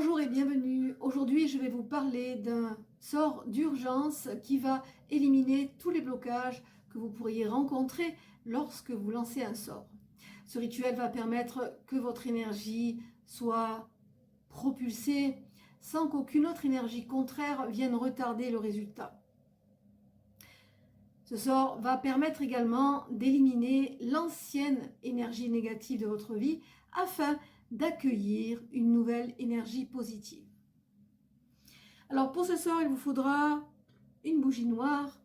Bonjour et bienvenue. Aujourd'hui, je vais vous parler d'un sort d'urgence qui va éliminer tous les blocages que vous pourriez rencontrer lorsque vous lancez un sort. Ce rituel va permettre que votre énergie soit propulsée sans qu'aucune autre énergie contraire vienne retarder le résultat. Ce sort va permettre également d'éliminer l'ancienne énergie négative de votre vie afin d'accueillir une nouvelle énergie positive. Alors pour ce sort, il vous faudra une bougie noire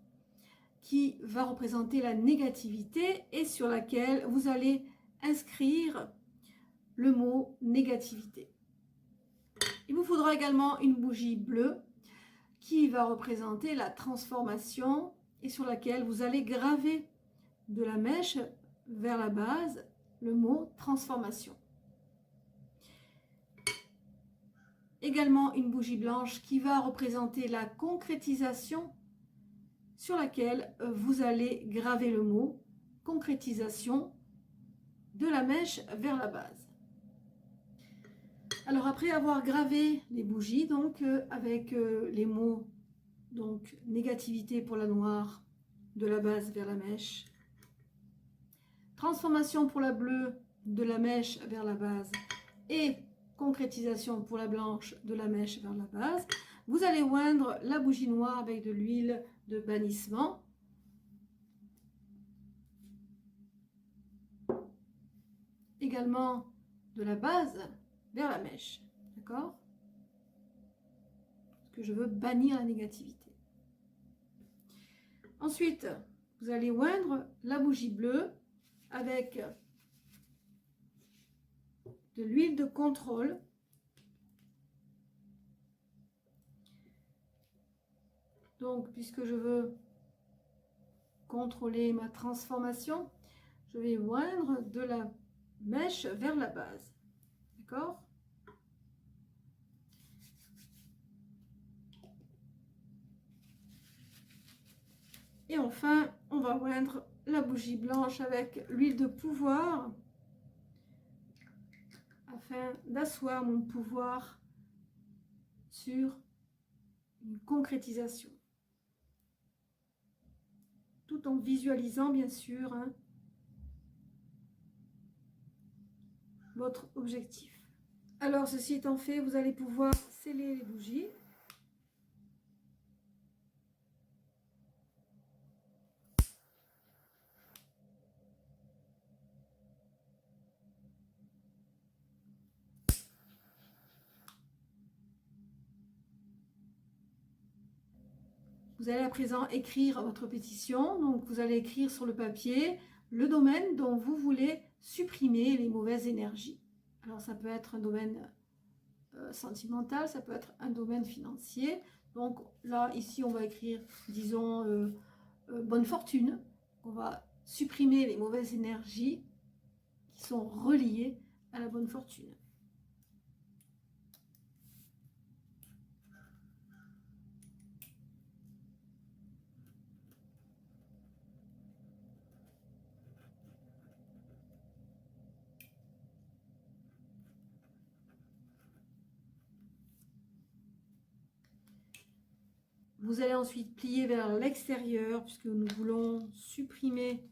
qui va représenter la négativité et sur laquelle vous allez inscrire le mot négativité. Il vous faudra également une bougie bleue qui va représenter la transformation et sur laquelle vous allez graver de la mèche vers la base le mot transformation. Également une bougie blanche qui va représenter la concrétisation sur laquelle vous allez graver le mot concrétisation de la mèche vers la base. Alors après avoir gravé les bougies donc avec les mots donc négativité pour la noire de la base vers la mèche, transformation pour la bleue de la mèche vers la base et concrétisation pour la blanche de la mèche vers la base, vous allez oindre la bougie noire avec de l'huile de bannissement. Également de la base vers la mèche, d'accord? Parce que je veux bannir la négativité. Ensuite, vous allez oindre la bougie bleue avec de l'huile de contrôle. Donc, puisque je veux contrôler ma transformation, je vais oindre de la mèche vers la base. D'accord? Et enfin, on va oindre la bougie blanche avec l'huile de pouvoir afin d'asseoir mon pouvoir sur une concrétisation. Tout en visualisant, bien sûr, votre objectif. Alors, ceci étant fait, vous allez pouvoir sceller les bougies. Vous allez à présent écrire votre pétition. Donc, vous allez écrire sur le papier le domaine dont vous voulez supprimer les mauvaises énergies. Alors, ça peut être un domaine sentimental, ça peut être un domaine financier. Donc là, ici, on va écrire, disons, bonne fortune. On va supprimer les mauvaises énergies qui sont reliées à la bonne fortune. Vous allez ensuite plier vers l'extérieur puisque nous voulons supprimer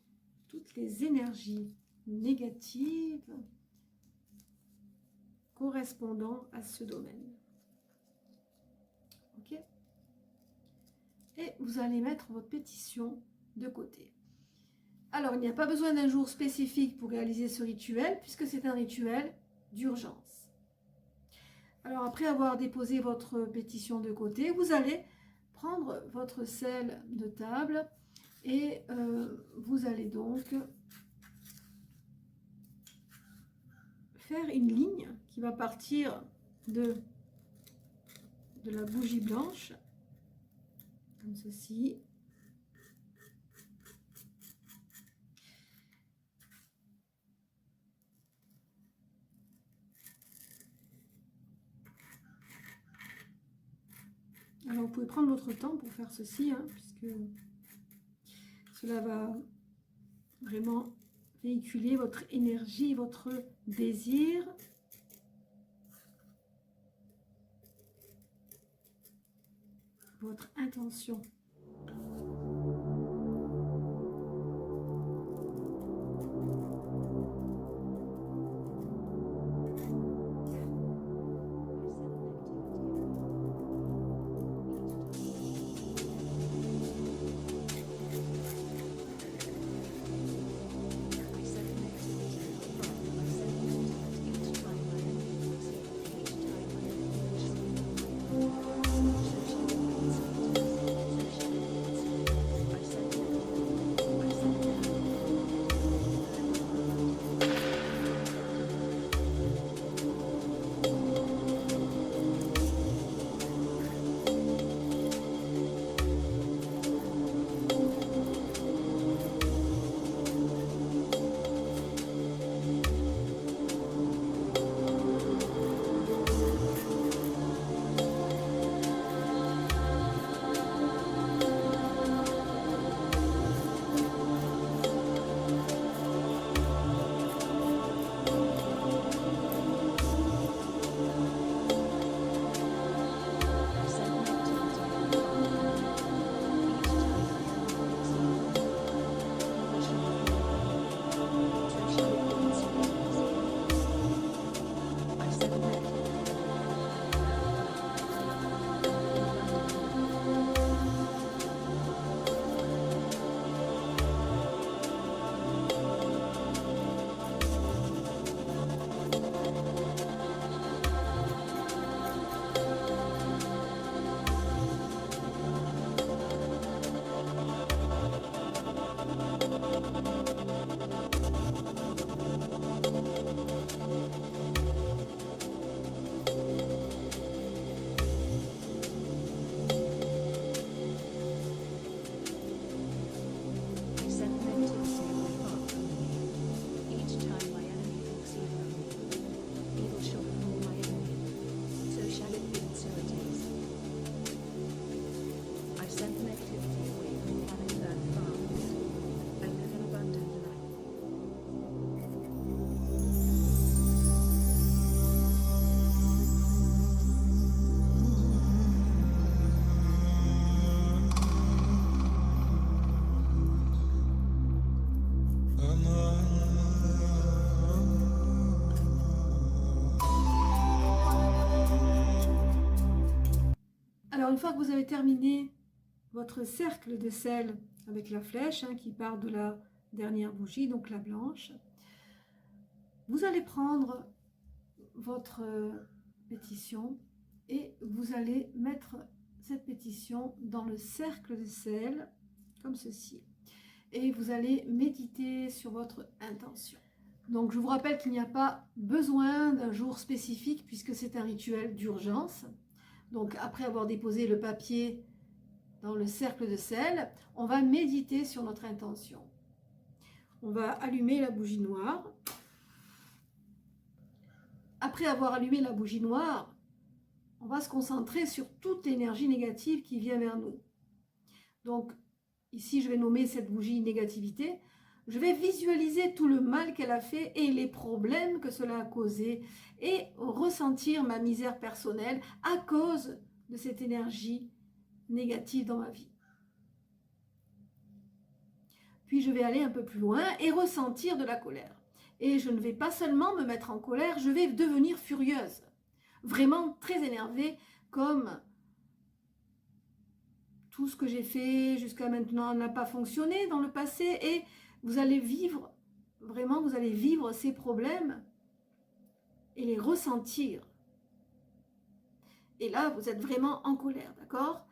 toutes les énergies négatives correspondant à ce domaine. Ok? Et vous allez mettre votre pétition de côté. Alors, il n'y a pas besoin d'un jour spécifique pour réaliser ce rituel puisque c'est un rituel d'urgence. Alors, après avoir déposé votre pétition de côté, vous allez prendre votre sel de table et vous allez donc faire une ligne qui va partir de la bougie blanche, comme ceci. Alors, vous pouvez prendre votre temps pour faire ceci, puisque cela va vraiment véhiculer votre énergie, votre désir. votre intention. Alors, une fois que vous avez terminé votre cercle de sel avec la flèche qui part de la dernière bougie, donc la blanche, vous allez prendre votre pétition et vous allez mettre cette pétition dans le cercle de sel, comme ceci. Et vous allez méditer sur votre intention. Donc, je vous rappelle qu'il n'y a pas besoin d'un jour spécifique puisque c'est un rituel d'urgence. Donc, après avoir déposé le papier dans le cercle de sel, on va méditer sur notre intention. On va allumer la bougie noire. Après avoir allumé la bougie noire, on va se concentrer sur toute l'énergie négative qui vient vers nous. Donc, ici, je vais nommer cette bougie négativité. Je vais visualiser tout le mal qu'elle a fait et les problèmes que cela a causé et ressentir ma misère personnelle à cause de cette énergie négative dans ma vie. Puis je vais aller un peu plus loin et ressentir de la colère. Et je ne vais pas seulement me mettre en colère, je vais devenir furieuse. Vraiment très énervée, comme tout ce que j'ai fait jusqu'à maintenant n'a pas fonctionné dans le passé. Et vous allez vivre, vraiment, vous allez vivre ces problèmes et les ressentir. Et là, vous êtes vraiment en colère, d'accord?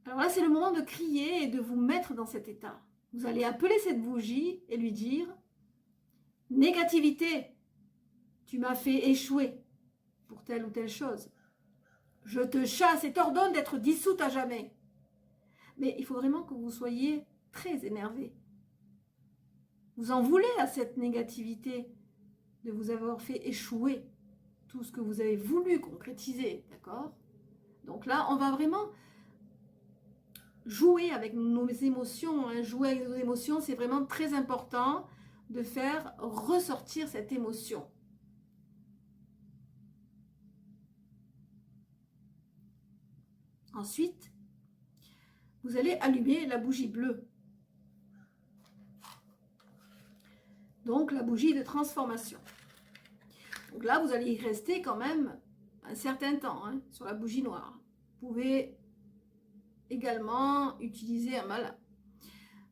Alors là, c'est le moment de crier et de vous mettre dans cet état. Vous allez appeler cette bougie et lui dire « Négativité, tu m'as fait échouer pour telle ou telle chose. Je te chasse et t'ordonne d'être dissoute à jamais. » Mais il faut vraiment que vous soyez très énervé. Vous en voulez à cette négativité de vous avoir fait échouer tout ce que vous avez voulu concrétiser, d'accord? Donc là, on va vraiment jouer avec nos émotions. Jouer avec nos émotions, c'est vraiment très important de faire ressortir cette émotion. Ensuite, vous allez allumer la bougie bleue. Donc la bougie de transformation. Donc là, vous allez y rester quand même un certain temps hein, sur la bougie noire. Vous pouvez également utiliser un malin.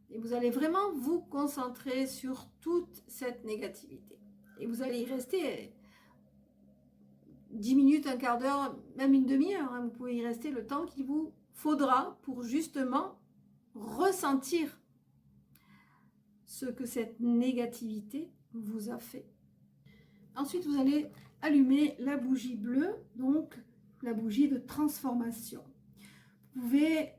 Et vous allez vraiment vous concentrer sur toute cette négativité. Et vous allez y rester 10 minutes, un quart d'heure, même une demi-heure. Hein. Vous pouvez y rester le temps qu'il vous faudra pour justement ressentir ce que cette négativité vous a fait. Ensuite, vous allez allumer la bougie bleue, donc la bougie de transformation. Vous pouvez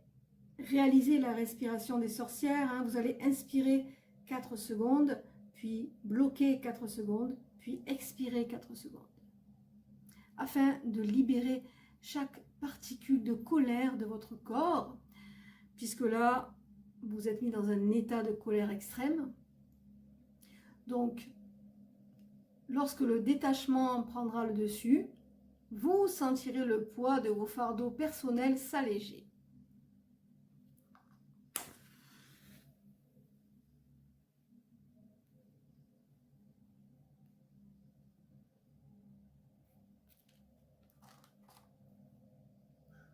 réaliser la respiration des sorcières. Hein. Vous allez inspirer 4 secondes, puis bloquer 4 secondes, puis expirer 4 secondes. Afin de libérer chaque particule de colère de votre corps, puisque là, vous êtes mis dans un état de colère extrême. Donc, lorsque le détachement prendra le dessus, vous sentirez le poids de vos fardeaux personnels s'alléger.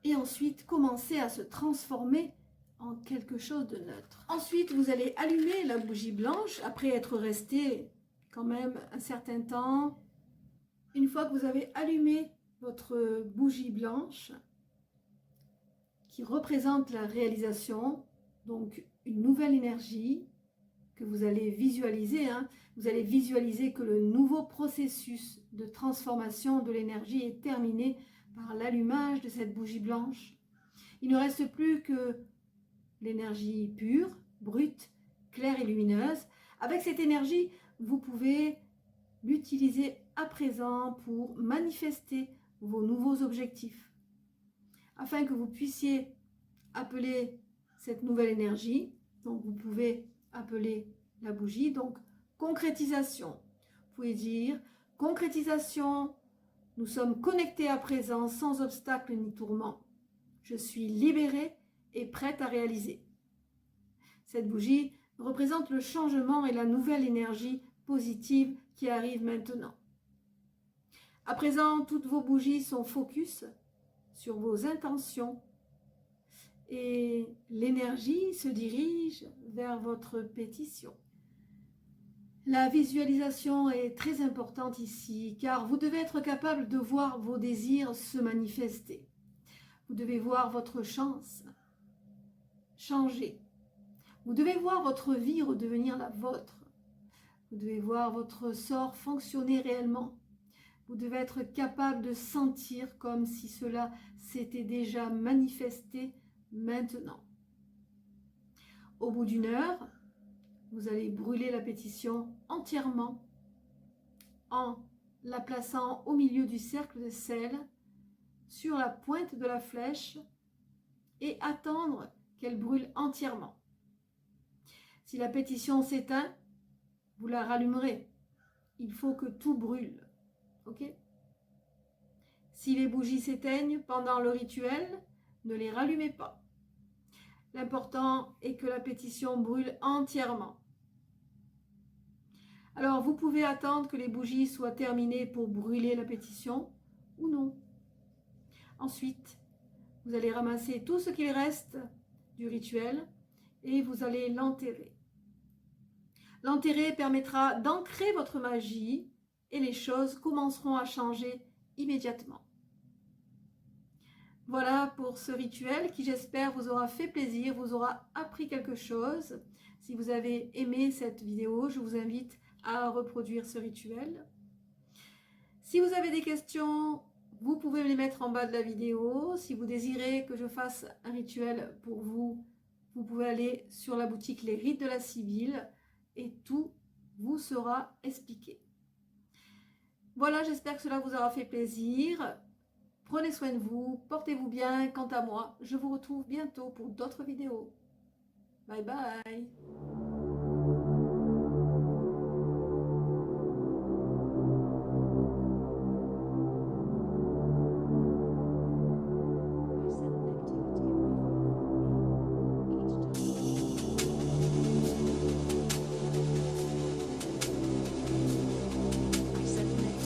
Et ensuite, commencer à se transformer en quelque chose de neutre. Ensuite, vous allez allumer la bougie blanche après être resté quand même un certain temps. Une fois que vous avez allumé votre bougie blanche, qui représente la réalisation, donc une nouvelle énergie que vous allez visualiser, hein. Vous allez visualiser que le nouveau processus de transformation de l'énergie est terminé par l'allumage de cette bougie blanche. Il ne reste plus que l'énergie pure, brute, claire et lumineuse. Avec cette énergie, vous pouvez l'utiliser à présent pour manifester vos nouveaux objectifs. Afin que vous puissiez appeler cette nouvelle énergie, donc vous pouvez appeler la bougie, donc concrétisation. Vous pouvez dire concrétisation, nous sommes connectés à présent sans obstacle ni tourment. Je suis libérée et prête à réaliser. Cette bougie représente le changement et la nouvelle énergie positive qui arrive maintenant. À présent, toutes vos bougies sont focus sur vos intentions et l'énergie se dirige vers votre pétition. La visualisation est très importante ici car vous devez être capable de voir vos désirs se manifester. Vous devez voir votre chance changer. Vous devez voir votre vie redevenir la vôtre. Vous devez voir votre sort fonctionner réellement. Vous devez être capable de sentir comme si cela s'était déjà manifesté maintenant. Au bout d'une heure, vous allez brûler la pétition entièrement en la plaçant au milieu du cercle de sel, sur la pointe de la flèche et attendre qu'elle brûle entièrement. Si la pétition s'éteint, vous la rallumerez. Il faut que tout brûle. Ok ? Si les bougies s'éteignent pendant le rituel, ne les rallumez pas. L'important est que la pétition brûle entièrement. Alors, vous pouvez attendre que les bougies soient terminées pour brûler la pétition ou non. Ensuite, vous allez ramasser tout ce qu'il reste du rituel et vous allez l'enterrer. L'enterrer permettra d'ancrer votre magie et les choses commenceront à changer immédiatement. Voilà pour ce rituel qui, j'espère, vous aura fait plaisir, vous aura appris quelque chose. Si vous avez aimé cette vidéo, je vous invite à reproduire ce rituel. Si vous avez des questions, vous pouvez me les mettre en bas de la vidéo. Si vous désirez que je fasse un rituel pour vous, vous pouvez aller sur la boutique Les Rites de la Sibylle et tout vous sera expliqué. Voilà, j'espère que cela vous aura fait plaisir. Prenez soin de vous, portez-vous bien. Quant à moi, je vous retrouve bientôt pour d'autres vidéos. Bye bye.